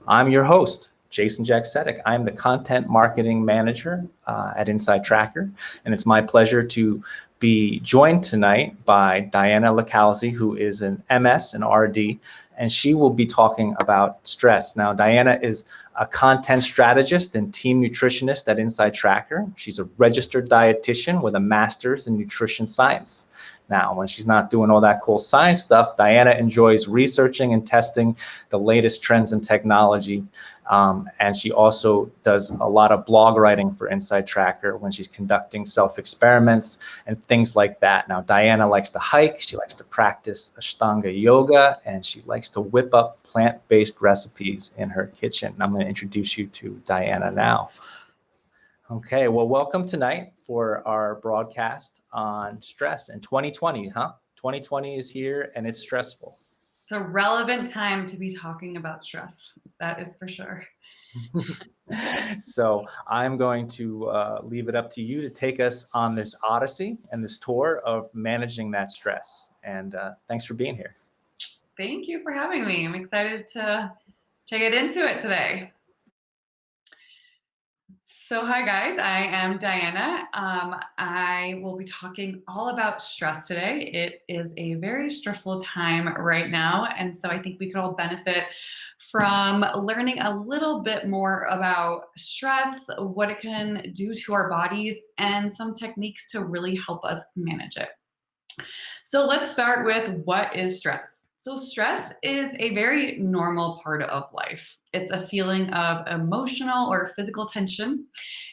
I'm your host, Jason Jacksetic. I'm the content marketing manager at InsideTracker, and it's my pleasure to be joined tonight by Diana Lacalzi, who is an MS and RD, and she will be talking about stress. Now, Diana is a content strategist and team nutritionist at InsideTracker. She's a registered dietitian with a master's in nutrition science. Now, when she's not doing all that cool science stuff, Diana enjoys researching and testing the latest trends in technology. And she also does a lot of blog writing for InsideTracker when she's conducting self-experiments and things like that. Now, Diana likes to hike, she likes to practice Ashtanga yoga, and she likes to whip up plant-based recipes in her kitchen. And I'm going to introduce you to Diana now. Okay, well, welcome tonight for our broadcast on stress in 2020, huh? 2020 is here and it's stressful. It's a relevant time to be talking about stress. That is for sure. So I'm going to leave it up to you to take us on this odyssey and this tour of managing that stress. And thanks for being here. Thank you for having me. I'm excited to get into it today. So hi guys, I am Diana. I will be talking all about stress today. It is a very stressful time right now, and so I think we could all benefit from learning a little bit more about stress, what it can do to our bodies, and some techniques to really help us manage it. So let's start with what is stress. So stress is a very normal part of life. It's a feeling of emotional or physical tension.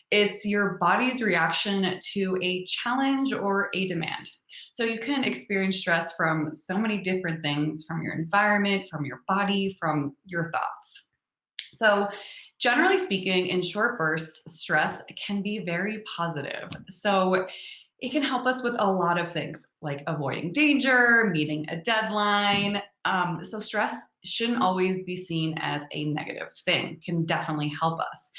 It's your body's reaction to a challenge or a demand. So you can experience stress from so many different things, from your environment, from your body, from your thoughts. So generally speaking, in short bursts, stress can be very positive. So it can help us with a lot of things like avoiding danger, meeting a deadline. So stress shouldn't always be seen as a negative thing, can definitely help us.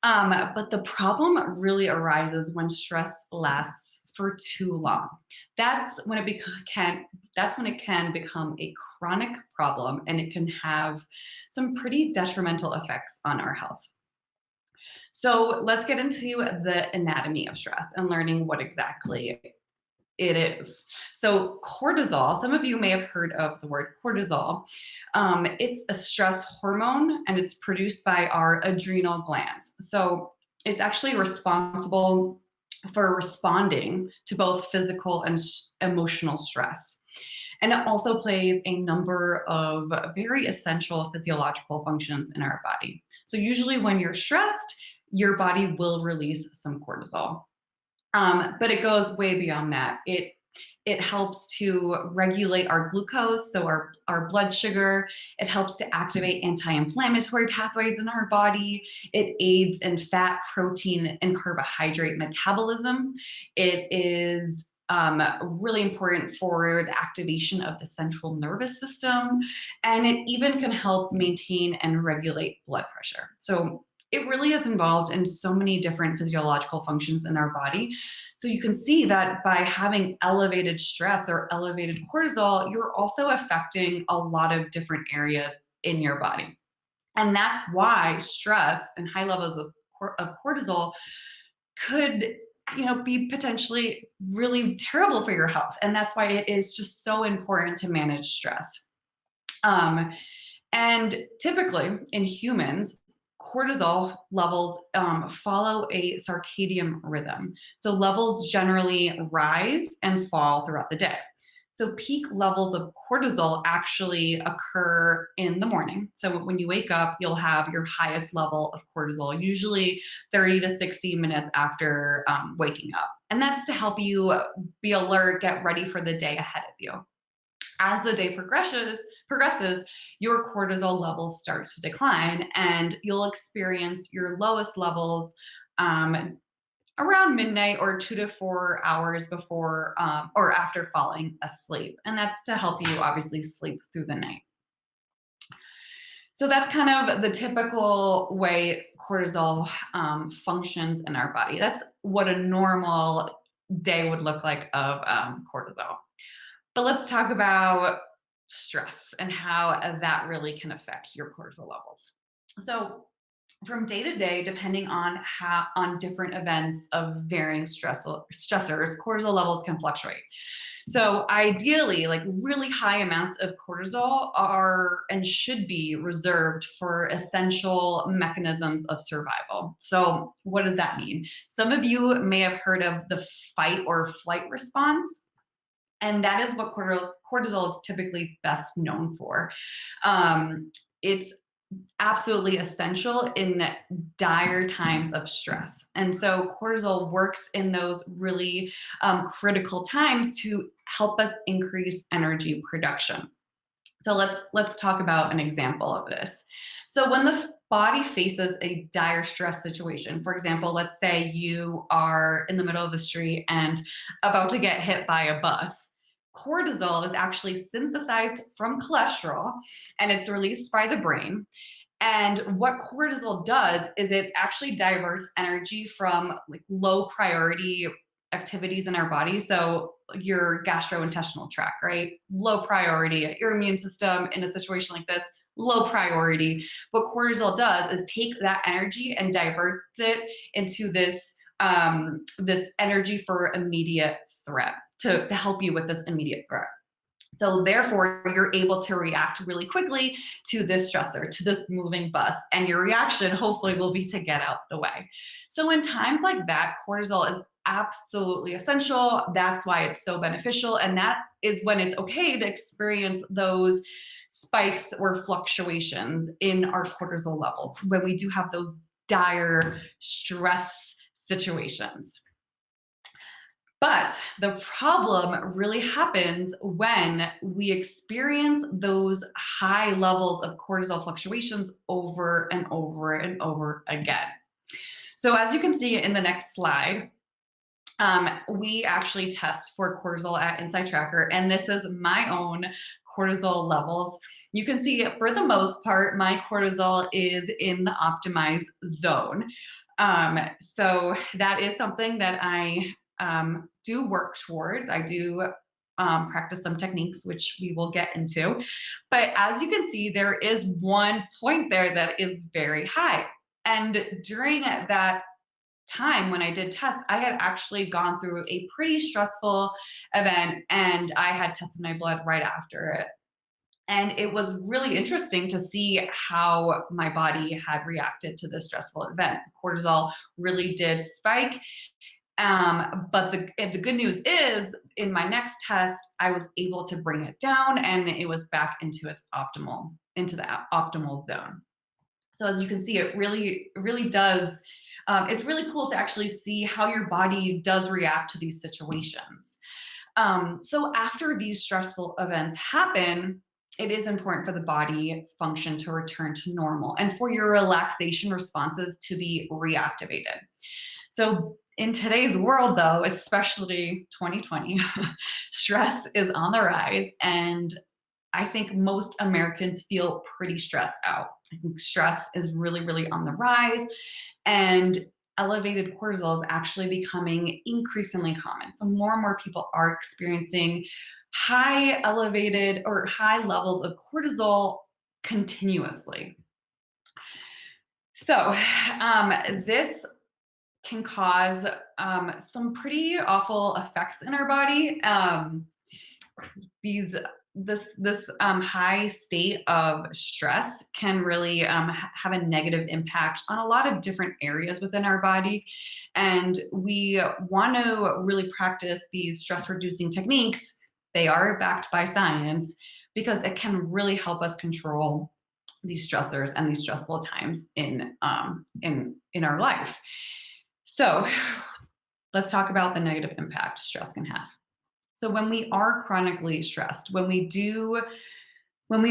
But the problem really arises when stress lasts for too long. That's when it can become a chronic problem, and it can have some pretty detrimental effects on our health. So let's get into the anatomy of stress and learning what exactly it is. So cortisol, some of you may have heard of the word cortisol. It's a stress hormone, and it's produced by our adrenal glands. So it's actually responsible for responding to both physical and emotional stress. And it also plays a number of very essential physiological functions in our body. So usually when you're stressed, your body will release some cortisol. But it goes way beyond that. It helps to regulate our glucose, so our blood sugar. It helps to activate anti-inflammatory pathways in our body. It aids in fat, protein, and carbohydrate metabolism. It is really important for the activation of the central nervous system, and it even can help maintain and regulate blood pressure. So it really is involved in so many different physiological functions in our body. So you can see that by having elevated stress or elevated cortisol, you're also affecting a lot of different areas in your body. And that's why stress and high levels of cortisol could be potentially really terrible for your health. And that's why it is just so important to manage stress. And typically in humans, cortisol levels follow a circadian rhythm. So levels generally rise and fall throughout the day. So peak levels of cortisol actually occur in the morning. So when you wake up, you'll have your highest level of cortisol, usually 30 to 60 minutes after waking up. And that's to help you be alert, get ready for the day ahead of you. As the day progresses, your cortisol levels start to decline, and you'll experience your lowest levels around midnight or 2 to 4 hours before or after falling asleep. And that's to help you obviously sleep through the night. So that's kind of the typical way cortisol functions in our body. That's what a normal day would look like of cortisol. But let's talk about stress and how that really can affect your cortisol levels. So from day to day, depending on different events of varying stressors, cortisol levels can fluctuate. So ideally, like really high amounts of cortisol are and should be reserved for essential mechanisms of survival. So what does that mean? Some of you may have heard of the fight or flight response. And that is what cortisol is typically best known for. It's absolutely essential in dire times of stress. And so cortisol works in those really critical times to help us increase energy production. So let's talk about an example of this. So when the body faces a dire stress situation, for example, let's say you are in the middle of the street and about to get hit by a bus. Cortisol is actually synthesized from cholesterol and it's released by the brain. And what cortisol does is it actually diverts energy from like low priority activities in our body. So your gastrointestinal tract, right? Low priority. Your immune system in a situation like this, low priority. What cortisol does is take that energy and diverts it into this energy for immediate threat to help you with this immediate threat. So therefore, you're able to react really quickly to this stressor, to this moving bus, and your reaction hopefully will be to get out the way. So in times like that, cortisol is absolutely essential. That's why it's so beneficial. And that is when it's okay to experience those spikes or fluctuations in our cortisol levels when we do have those dire stress situations. But the problem really happens when we experience those high levels of cortisol fluctuations over and over and over again. So, as you can see in the next slide, we actually test for cortisol at InsideTracker, and this is my own cortisol levels. You can see for the most part, my cortisol is in the optimized zone. So that is something that I do work towards. I do practice some techniques, which we will get into. But as you can see, there is one point there that is very high. And during that time when I did tests, I had actually gone through a pretty stressful event and I had tested my blood right after it. And it was really interesting to see how my body had reacted to this stressful event. Cortisol really did spike. But the good news is, in my next test, I was able to bring it down, and it was back into the optimal zone. So as you can see, it really does. It's really cool to actually see how your body does react to these situations. So after these stressful events happen, it is important for the body's function to return to normal and for your relaxation responses to be reactivated. So in today's world, though, especially 2020, stress is on the rise. And I think most Americans feel pretty stressed out. I think stress is really on the rise. And elevated cortisol is actually becoming increasingly common. So more and more people are experiencing elevated or high levels of cortisol continuously. So this can cause some pretty awful effects in our body. This high state of stress can really have a negative impact on a lot of different areas within our body, and we want to really practice these stress reducing techniques. They are backed by science because it can really help us control these stressors and these stressful times in our life. So let's talk about the negative impact stress can have. So when we are chronically stressed, when we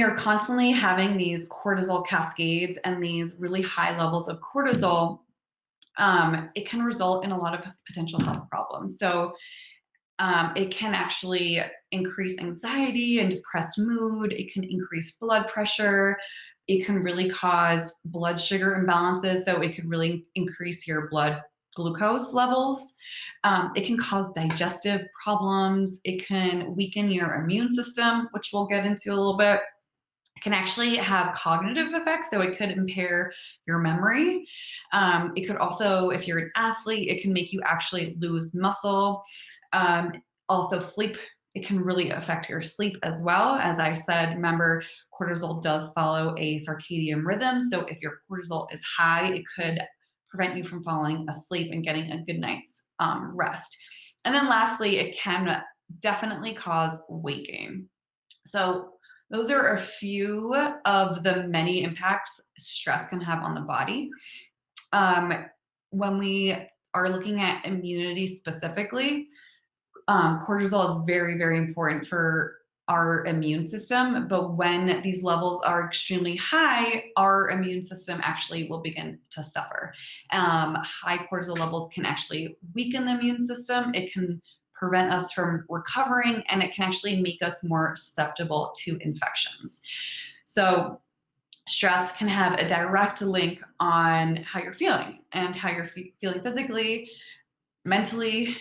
are constantly having these cortisol cascades and these really high levels of cortisol, it can result in a lot of potential health problems. So it can actually increase anxiety and depressed mood. It can increase blood pressure. It can really cause blood sugar imbalances. So it could really increase your blood glucose levels. It can cause digestive problems. It can weaken your immune system, which we'll get into a little bit. It can actually have cognitive effects, so it could impair your memory. It could also, if you're an athlete, it can make you actually lose muscle. Um, Also, sleep, it can really affect your sleep as well. As I said, remember, cortisol does follow a circadian rhythm. So if your cortisol is high, it could prevent you from falling asleep and getting a good night's rest. And then lastly, it can definitely cause weight gain. So those are a few of the many impacts stress can have on the body. Um, when we are looking at immunity specifically, cortisol is very, very important for our immune system. But when these levels are extremely high, our immune system actually will begin to suffer. High cortisol levels can actually weaken the immune system. It can prevent us from recovering, and it can actually make us more susceptible to infections. So, stress can have a direct link on how you're feeling and how you're feeling physically, mentally,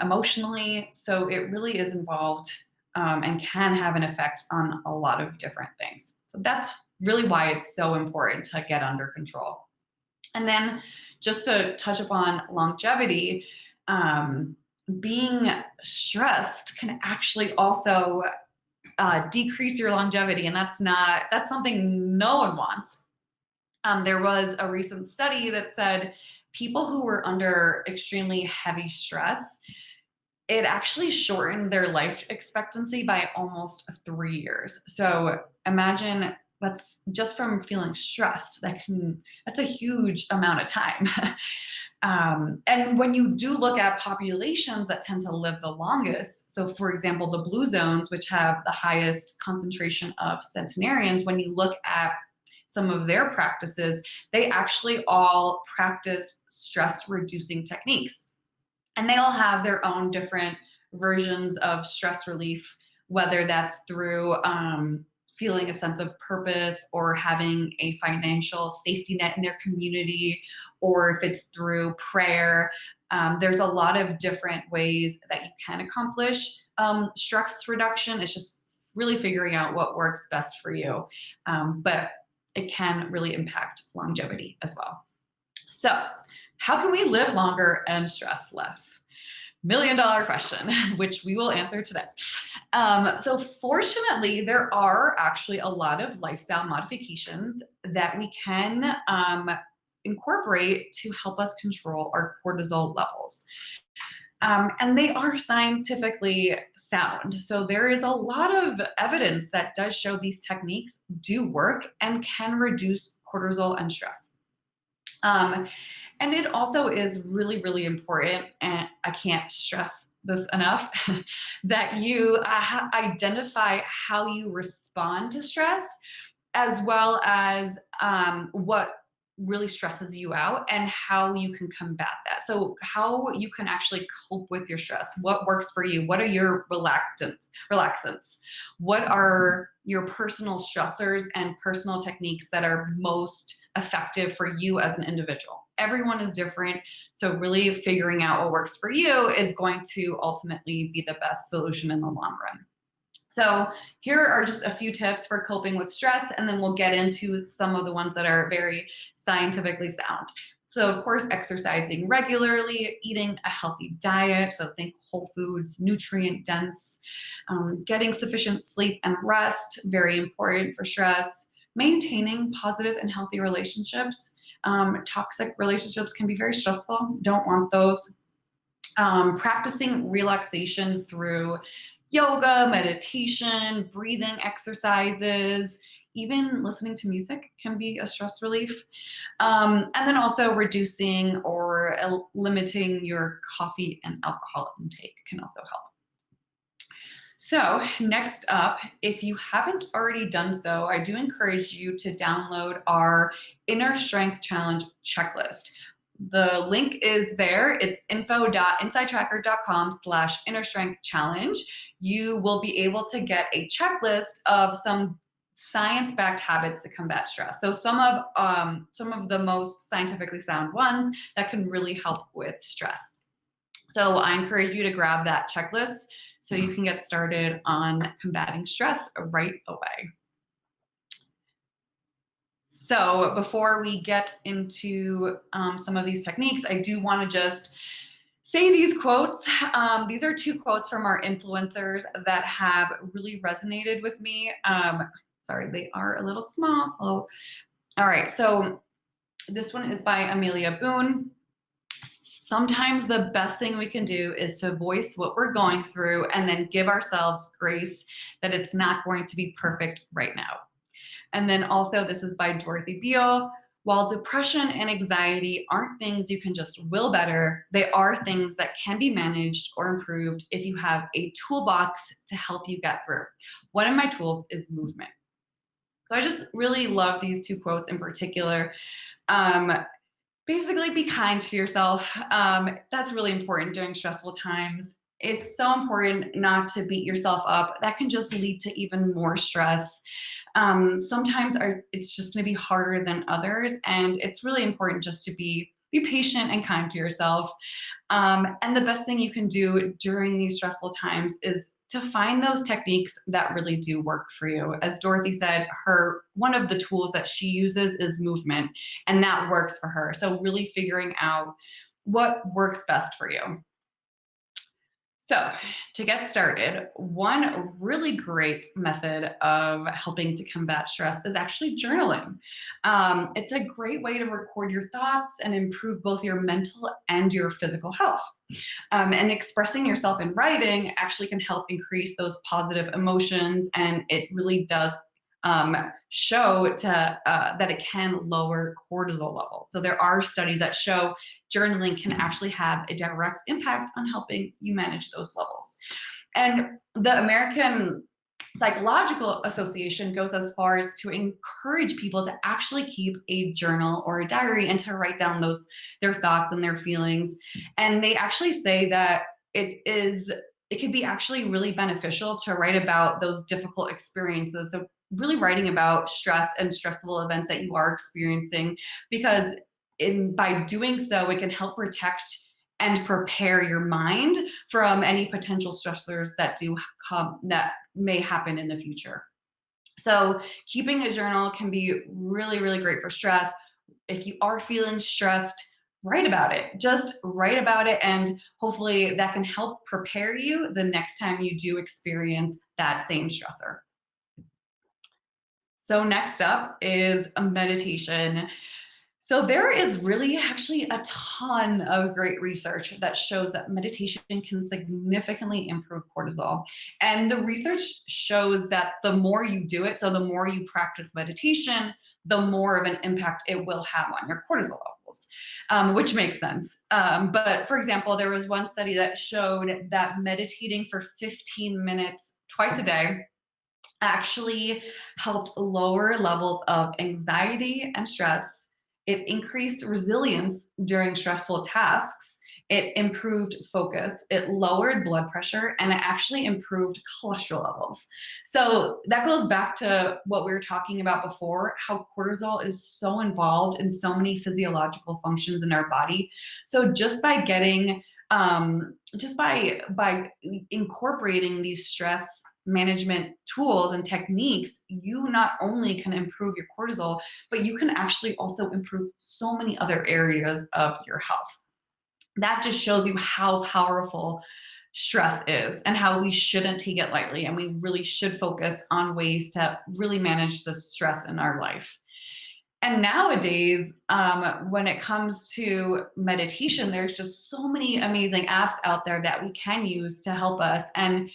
emotionally. So it really is involved, and can have an effect on a lot of different things. So that's really why it's so important to get under control. And then just to touch upon longevity, being stressed can actually also decrease your longevity, and that's something no one wants. There was a recent study that said people who were under extremely heavy stress, it actually shortened their life expectancy by almost 3 years. So imagine, that's just from feeling stressed. That's a huge amount of time. And when you do look at populations that tend to live the longest, so for example, the blue zones, which have the highest concentration of centenarians, when you look at some of their practices, they actually all practice stress reducing techniques. And they all have their own different versions of stress relief, whether that's through feeling a sense of purpose or having a financial safety net in their community, or if it's through prayer. There's a lot of different ways that you can accomplish stress reduction. It's just really figuring out what works best for you. But it can really impact longevity as well. So, how can we live longer and stress less? $1 million question, which we will answer today. So, fortunately, there are actually a lot of lifestyle modifications that we can incorporate to help us control our cortisol levels. And they are scientifically sound. So there is a lot of evidence that does show these techniques do work and can reduce cortisol and stress. And it also is really, really important, and I can't stress this enough, that you identify how you respond to stress, as well as what really stresses you out and how you can combat that. So how you can actually cope with your stress. What works for you? What are your relaxants? What are your personal stressors and personal techniques that are most effective for you as an individual? Everyone is different. So really figuring out what works for you is going to ultimately be the best solution in the long run. So here are just a few tips for coping with stress, and then we'll get into some of the ones that are very scientifically sound. So of course, exercising regularly, eating a healthy diet, so think whole foods, nutrient dense, getting sufficient sleep and rest, very important for stress, maintaining positive and healthy relationships. Toxic relationships can be very stressful, don't want those. Practicing relaxation through yoga, meditation, breathing exercises, even listening to music can be a stress relief. And then also reducing or limiting your coffee and alcohol intake can also help. So next up, if you haven't already done so, I do encourage you to download our Inner Strength Challenge checklist. The link is there. It's info.insidetracker.com/innerstrengthchallenge. You will be able to get a checklist of some science-backed habits to combat stress. So some of the most scientifically sound ones that can really help with stress. So I encourage you to grab that checklist so you can get started on combating stress right away. So before we get into some of these techniques, I do want to just say these quotes. These are two quotes from our influencers that have really resonated with me. Sorry, they are a little small. So, all right. So this one is by Amelia Boone. Sometimes the best thing we can do is to voice what we're going through and then give ourselves grace that it's not going to be perfect right now. And then also, this is by Dorothy Beale. While depression and anxiety aren't things you can just will better, they are things that can be managed or improved if you have a toolbox to help you get through. One of my tools is movement. So I just really love these two quotes in particular. Um, Basically, be kind to yourself. That's really important during stressful times. It's so important not to beat yourself up. That can just lead to even more stress. Sometimes it's just going to be harder than others, and it's really important just to be patient and kind to yourself. And the best thing you can do during these stressful times is to find those techniques that really do work for you. As Dorothy said, one of the tools that she uses is movement, and that works for her. So really figuring out what works best for you. So, to get started, one really great method of helping to combat stress is actually journaling. It's a great way to record your thoughts and improve both your mental and your physical health. And expressing yourself in writing actually can help increase those positive emotions, and it really does show that it can lower cortisol levels. So there are studies that show journaling can actually have a direct impact on helping you manage those levels. And the American Psychological Association goes as far as to encourage people to actually keep a journal or a diary and to write down their thoughts and their feelings. And they actually say that it can be actually really beneficial to write about those difficult experiences. So really writing about stress and stressful events that you are experiencing, because by doing so, it can help protect and prepare your mind from any potential stressors that may happen in the future. So keeping a journal can be really, really great for stress. If you are feeling stressed, write about it. Just write about it, and hopefully that can help prepare you the next time you do experience that same stressor. So next up is a meditation. So there is really actually a ton of great research that shows that meditation can significantly improve cortisol. And the research shows that the more you do it, so the more you practice meditation, the more of an impact it will have on your cortisol levels, which makes sense. But for example, there was one study that showed that meditating for 15 minutes twice a day actually helped lower levels of anxiety and stress. It increased resilience during stressful tasks. It improved focus. It lowered blood pressure, and it actually improved cholesterol levels. So that goes back to what we were talking about before, how cortisol is so involved in so many physiological functions in our body. So just by by incorporating these stress management tools and techniques, you not only can improve your cortisol, but you can actually also improve so many other areas of your health. That just shows you how powerful stress is and how we shouldn't take it lightly. And we really should focus on ways to really manage the stress in our life. And nowadays, when it comes to meditation, there's just so many amazing apps out there that we can use to help us. And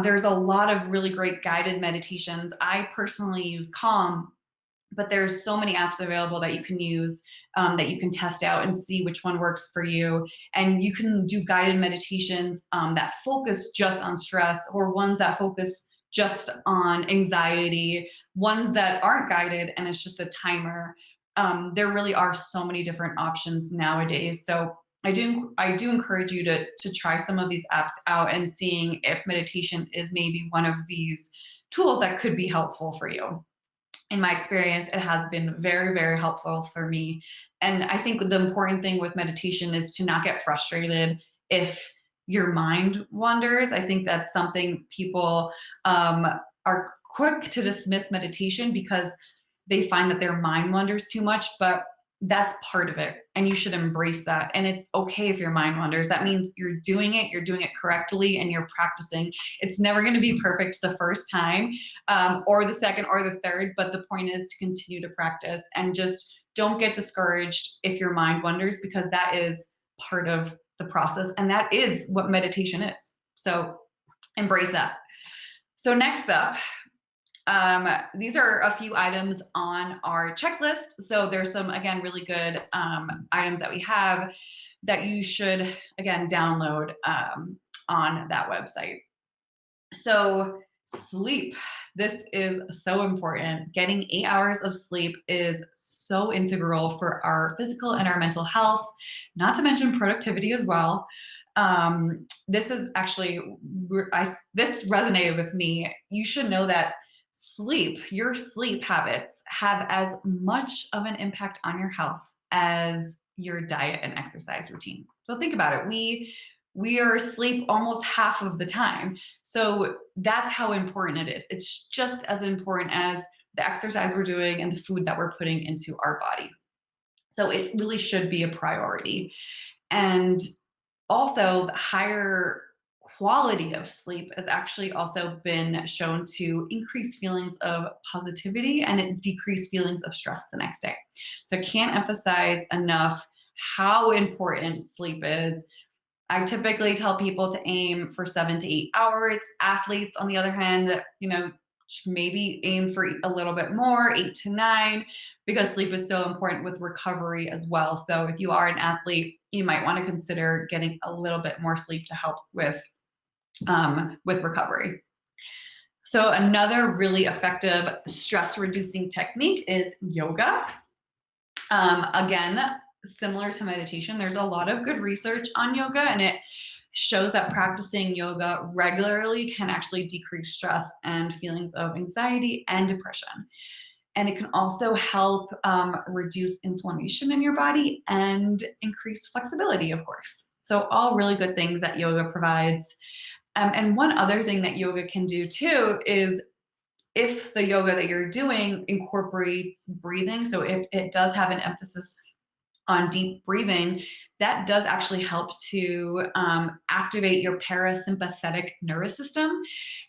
there's a lot of really great guided meditations. I personally use Calm, but there's so many apps available that you can use, that you can test out and see which one works for you. And you can do guided meditations that focus just on stress, or ones that focus just on anxiety, ones that aren't guided and it's just a timer. There really are so many different options nowadays. So I do encourage you to try some of these apps out and seeing if meditation is maybe one of these tools that could be helpful for you. In my experience, it has been very, very helpful for me. And I think the important thing with meditation is to not get frustrated if your mind wanders. I think that's something people are quick to dismiss meditation because they find that their mind wanders too much, but that's part of it. And you should embrace that. And it's okay if your mind wanders. That means you're doing it correctly, and you're practicing. It's never going to be perfect the first time, or the second or the third. But the point is to continue to practice, and just don't get discouraged if your mind wanders, because that is part of the process. And that is what meditation is. So embrace that. So next up, these are a few items on our checklist. So there's some, again, really good items that we have that you should, again, download on that website. So sleep. This is so important. Getting 8 hours of sleep is so integral for our physical and our mental health, not to mention productivity as well. This is actually, this resonated with me. You should know that your sleep habits have as much of an impact on your health as your diet and exercise routine. So think about it. We are asleep almost half of the time. So that's how important it is. It's just as important as the exercise we're doing and the food that we're putting into our body. So it really should be a priority. And also, the higher quality of sleep has actually also been shown to increase feelings of positivity, and it decrease feelings of stress the next day. So I can't emphasize enough how important sleep is. I typically tell people to aim for 7 to 8 hours. Athletes, on the other hand, maybe aim for a little bit more, 8 to 9, because sleep is so important with recovery as well. So if you are an athlete, you might want to consider getting a little bit more sleep to help with recovery. So another really effective stress reducing technique is yoga. Again, similar to meditation, there's a lot of good research on yoga, and it shows that practicing yoga regularly can actually decrease stress and feelings of anxiety and depression. And it can also help reduce inflammation in your body and increase flexibility, of course. So all really good things that yoga provides. And one other thing that yoga can do too is, if the yoga that you're doing incorporates breathing, so if it does have an emphasis on deep breathing, that does actually help to activate your parasympathetic nervous system.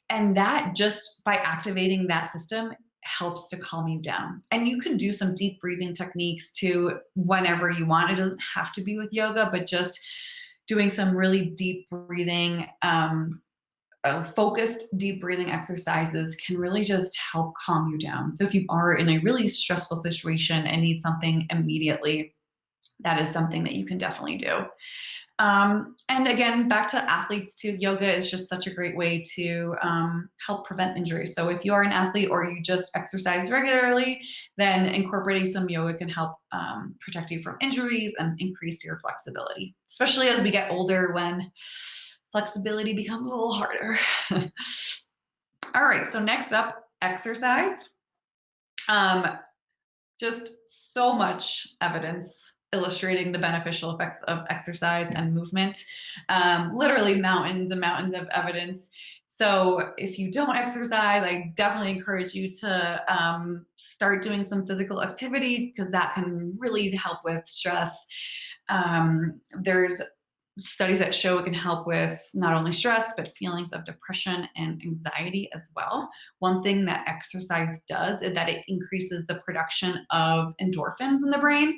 And that, just by activating that system, helps to calm you down. And you can do some deep breathing techniques too whenever you want. It doesn't have to be with yoga, but just doing some really deep breathing, focused deep breathing exercises can really just help calm you down. So if you are in a really stressful situation and need something immediately, that is something that you can definitely do. And again, back to athletes too, yoga is just such a great way to help prevent injury. So if you are an athlete or you just exercise regularly, then incorporating some yoga can help protect you from injuries and increase your flexibility, especially as we get older, when flexibility becomes a little harder. All right, so next up, exercise. Just so much evidence illustrating the beneficial effects of exercise and movement. Literally mountains and mountains of evidence. So if you don't exercise, I definitely encourage you to start doing some physical activity, because that can really help with stress. There's studies that show it can help with not only stress, but feelings of depression and anxiety as well. One thing that exercise does is that it increases the production of endorphins in the brain.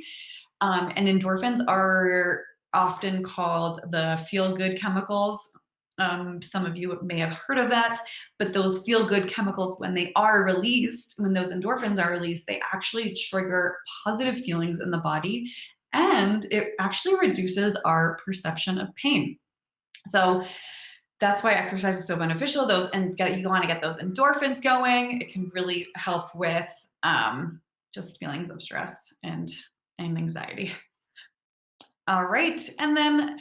And endorphins are often called the feel-good chemicals. Some of you may have heard of that, but those feel-good chemicals, when they are released, when those endorphins are released, they actually trigger positive feelings in the body, and it actually reduces our perception of pain. So that's why exercise is so beneficial. You want to get those endorphins going. It can really help with just feelings of stress and anxiety. All right, and then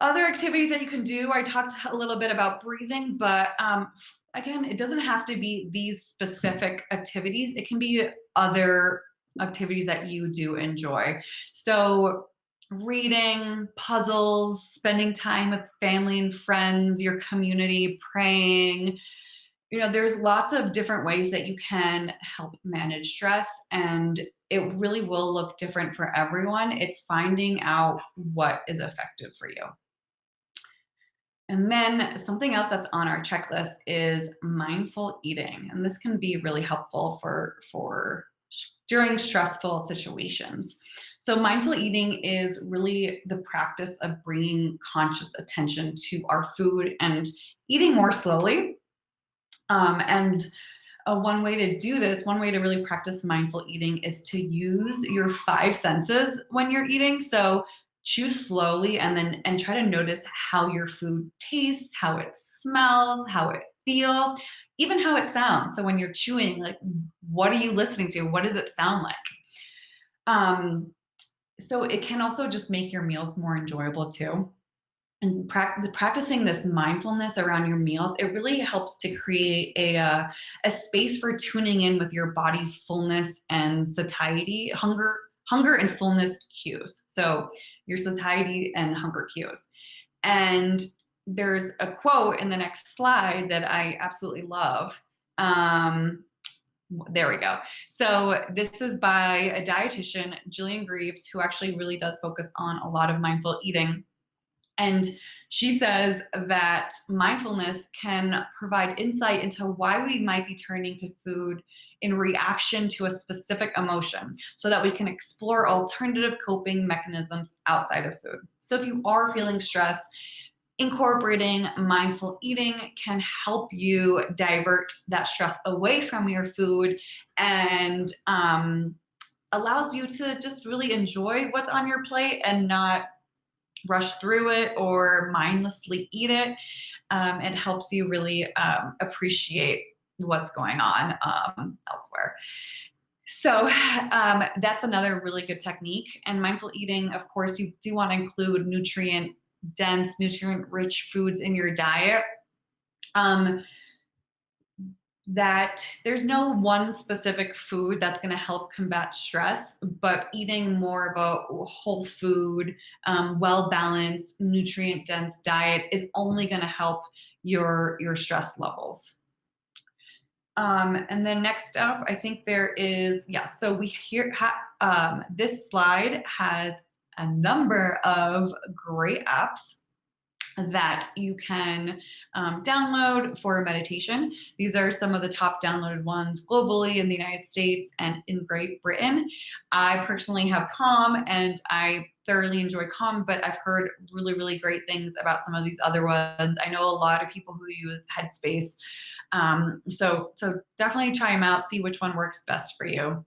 other activities that you can do. I talked a little bit about breathing, but again, it doesn't have to be these specific activities. It can be other activities that you do enjoy. So reading, puzzles, spending time with family and friends, your community, praying, There's lots of different ways that you can help manage stress, and it really will look different for everyone. It's finding out what is effective for you. And then something else that's on our checklist is mindful eating, and this can be really helpful for during stressful situations. So mindful eating is really the practice of bringing conscious attention to our food and eating more slowly. And one way to do this, one way to really practice mindful eating is to use your five senses when you're eating. So chew slowly and try to notice how your food tastes, how it smells, how it feels, even how it sounds. So when you're chewing, like, what are you listening to? What does it sound like? So it can also just make your meals more enjoyable too. And practicing this mindfulness around your meals, it really helps to create a space for tuning in with your body's fullness and satiety, hunger and fullness cues. So your satiety and hunger cues. And there's a quote in the next slide that I absolutely love. There we go. So this is by a dietitian, Jillian Greaves, who actually really does focus on a lot of mindful eating. And she says that mindfulness can provide insight into why we might be turning to food in reaction to a specific emotion so that we can explore alternative coping mechanisms outside of food. So if you are feeling stress, incorporating mindful eating can help you divert that stress away from your food and allows you to just really enjoy what's on your plate and not rush through it or mindlessly eat it. It helps you really appreciate what's going on elsewhere. So that's another really good technique. And mindful eating, of course, you do want to include nutrient-dense, nutrient-rich foods in your diet. That there's no one specific food that's going to help combat stress, but eating more of a whole food, well-balanced, nutrient-dense diet is only going to help your stress levels. And then next up, I think there is, so we here, this slide has a number of great apps that you can download for meditation. These are some of the top downloaded ones globally in the United States and in Great Britain. I personally have Calm and I thoroughly enjoy Calm, but I've heard really, really great things about some of these other ones. I know a lot of people who use Headspace. So definitely try them out, see which one works best for you.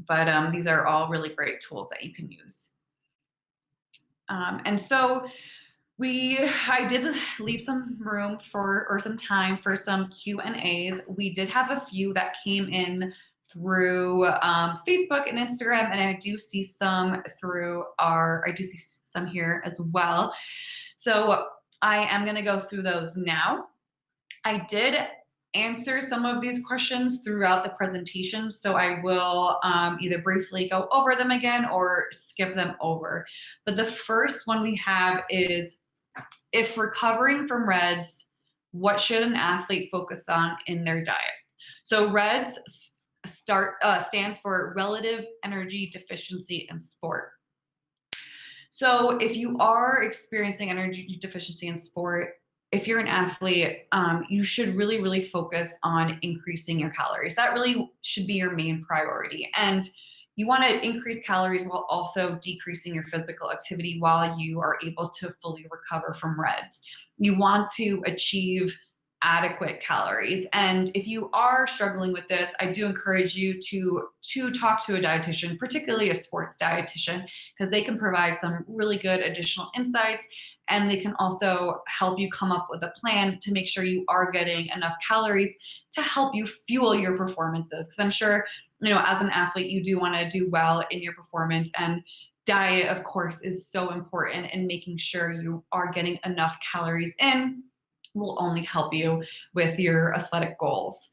But these are all really great tools that you can use. And so I did leave some room or some time for some Q&As. We did have a few that came in through Facebook and Instagram, and I do see some here as well. So I am going to go through those now. I did answer some of these questions throughout the presentation, so I will either briefly go over them again or skip them over. But the first one we have is, if recovering from REDS, what should an athlete focus on in their diet? So REDS stands for Relative Energy Deficiency in Sport. So if you are experiencing energy deficiency in sport, if you're an athlete, you should really, really focus on increasing your calories. That really should be your main priority. And you want to increase calories while also decreasing your physical activity while you are able to fully recover from REDS. You want to achieve adequate calories. And if you are struggling with this, I do encourage you to talk to a dietitian, particularly a sports dietitian, because they can provide some really good additional insights, and they can also help you come up with a plan to make sure you are getting enough calories to help you fuel your performances. Because I'm sure, as an athlete, you do want to do well in your performance, and diet, of course, is so important, and making sure you are getting enough calories in will only help you with your athletic goals.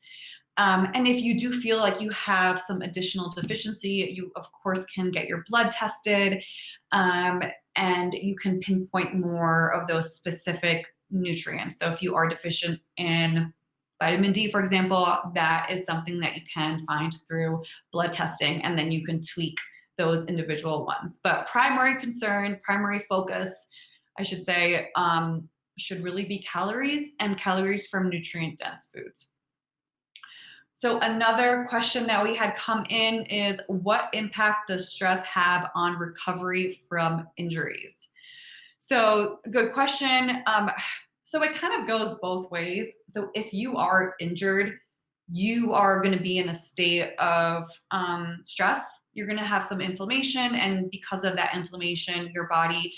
And if you do feel like you have some additional deficiency, you of course can get your blood tested, and you can pinpoint more of those specific nutrients. So if you are deficient in Vitamin D, for example, that is something that you can find through blood testing, and then you can tweak those individual ones. But primary concern, primary focus, I should say, should really be calories and calories from nutrient dense foods. So another question that we had come in is, what impact does stress have on recovery from injuries? So good question. So it kind of goes both ways. So if you are injured, you are going to be in a state of stress. You're going to have some inflammation, and because of that inflammation, your body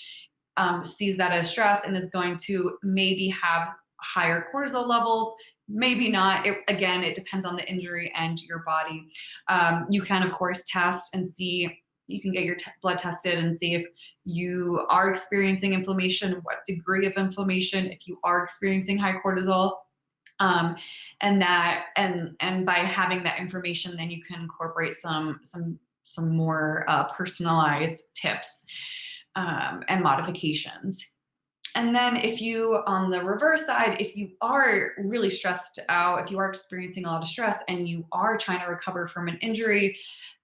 sees that as stress and is going to maybe have higher cortisol levels, maybe not. Again, it depends on the injury and your body. You can, of course, test and see. You can get your blood tested and see if you are experiencing inflammation, what degree of inflammation, if you are experiencing high cortisol. And by having that information, then you can incorporate some more personalized tips and modifications. And then if you, on the reverse side, if you are really stressed out, if you are experiencing a lot of stress and you are trying to recover from an injury,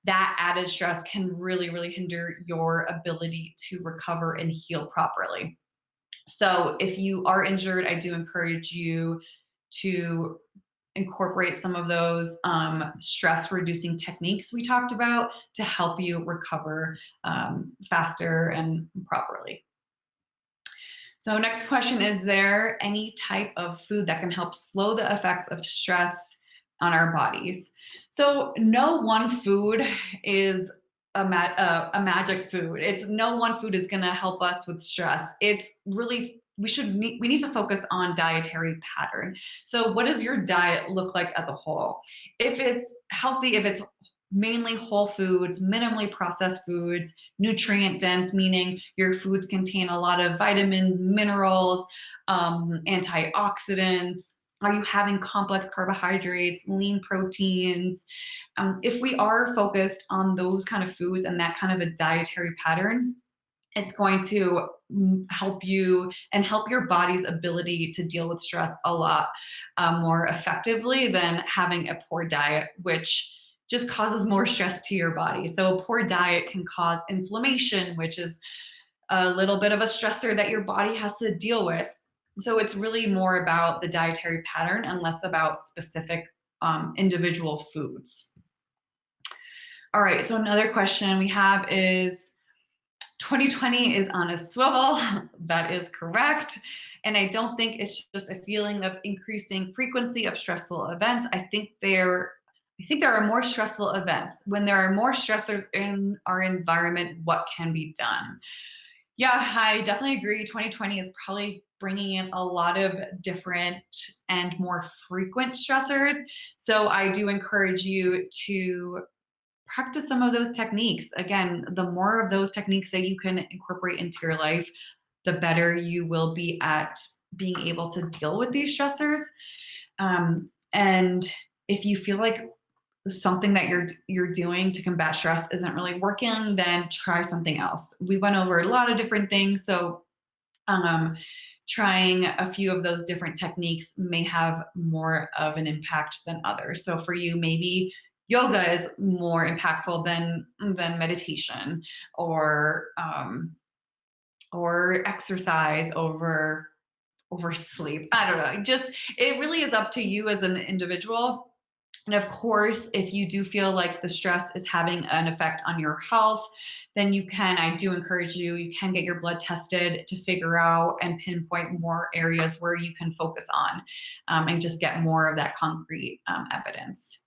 that added stress can really, really hinder your ability to recover and heal properly. So if you are injured, I do encourage you to incorporate some of those stress reducing techniques we talked about to help you recover faster and properly. So next question, is there any type of food that can help slow the effects of stress on our bodies? So no one food is a magic food. No one food is going to help us with stress. It's really, we need to focus on dietary pattern. So what does your diet look like as a whole? If it's healthy, if it's mainly whole foods, minimally processed foods, nutrient dense, meaning your foods contain a lot of vitamins, minerals, antioxidants. Are you having complex carbohydrates, lean proteins? If we are focused on those kind of foods and that kind of a dietary pattern, it's going to help you and help your body's ability to deal with stress a lot more effectively than having a poor diet, which just causes more stress to your body. So a poor diet can cause inflammation, which is a little bit of a stressor that your body has to deal with. So it's really more about the dietary pattern and less about specific individual foods. All right, so another question we have is, 2020 is on a swivel. That is correct. And I don't think it's just a feeling of increasing frequency of stressful events. I think there are more stressful events. When there are more stressors in our environment, what can be done? Yeah, I definitely agree. 2020 is probably bringing in a lot of different and more frequent stressors. So I do encourage you to practice some of those techniques. Again, the more of those techniques that you can incorporate into your life, the better you will be at being able to deal with these stressors. And if you feel like something that you're doing to combat stress isn't really working, then try something else. We went over a lot of different things, so trying a few of those different techniques may have more of an impact than others. So for you, maybe yoga is more impactful than meditation, or exercise over sleep. I don't know. Just, it really is up to you as an individual. And of course, if you do feel like the stress is having an effect on your health, then I do encourage you can get your blood tested to figure out and pinpoint more areas where you can focus on, and just get more of that concrete evidence.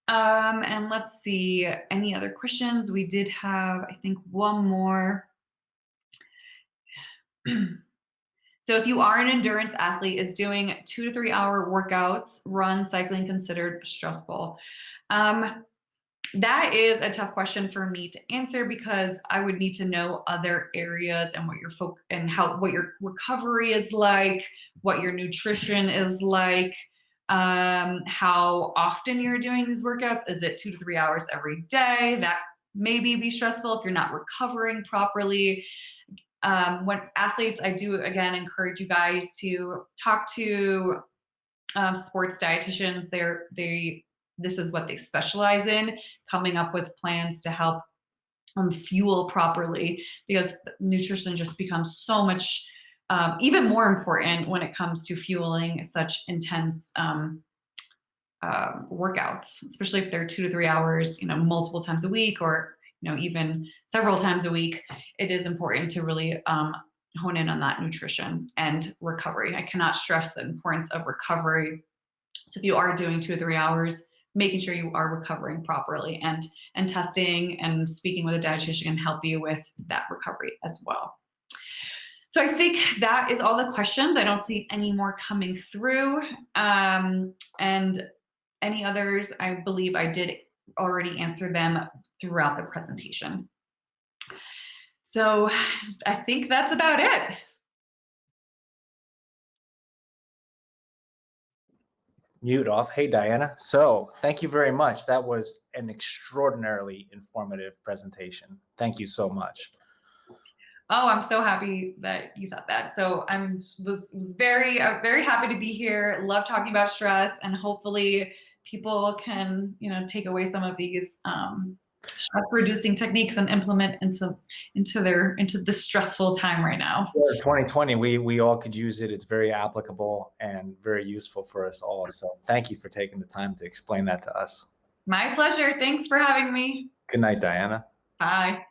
And let's see, any other questions? We did have, I think, one more. So if you are an endurance athlete, is doing 2 to 3 hour workouts, run, cycling considered stressful? That is a tough question for me to answer, because I would need to know other areas and what your recovery is like, what your nutrition is like, how often you're doing these workouts. Is it 2 to 3 hours every day? That maybe be stressful if you're not recovering properly. When athletes, I do again encourage you guys to talk to sports dietitians, this is what they specialize in, coming up with plans to help fuel properly, because nutrition just becomes so much even more important when it comes to fueling such intense workouts, especially if they're 2 to 3 hours, multiple times a week, or even several times a week. It is important to really hone in on that nutrition and recovery. I cannot stress the importance of recovery. So if you are doing 2 to 3 hours, making sure you are recovering properly, and testing and speaking with a dietitian can help you with that recovery as well. So I think that is all the questions. I don't see any more coming through. And any others, I believe I did already answer them throughout the presentation. So I think that's about it. Mute off. Hey, Diana. So thank you very much. That was an extraordinarily informative presentation. Thank you so much. Oh, I'm so happy that you thought that. So I was very happy to be here. Love talking about stress, and hopefully people can take away some of these stress reducing techniques and implement into this stressful time right now. For 2020, we all could use it. It's very applicable and very useful for us all. So thank you for taking the time to explain that to us. My pleasure. Thanks for having me. Good night, Diana. Bye.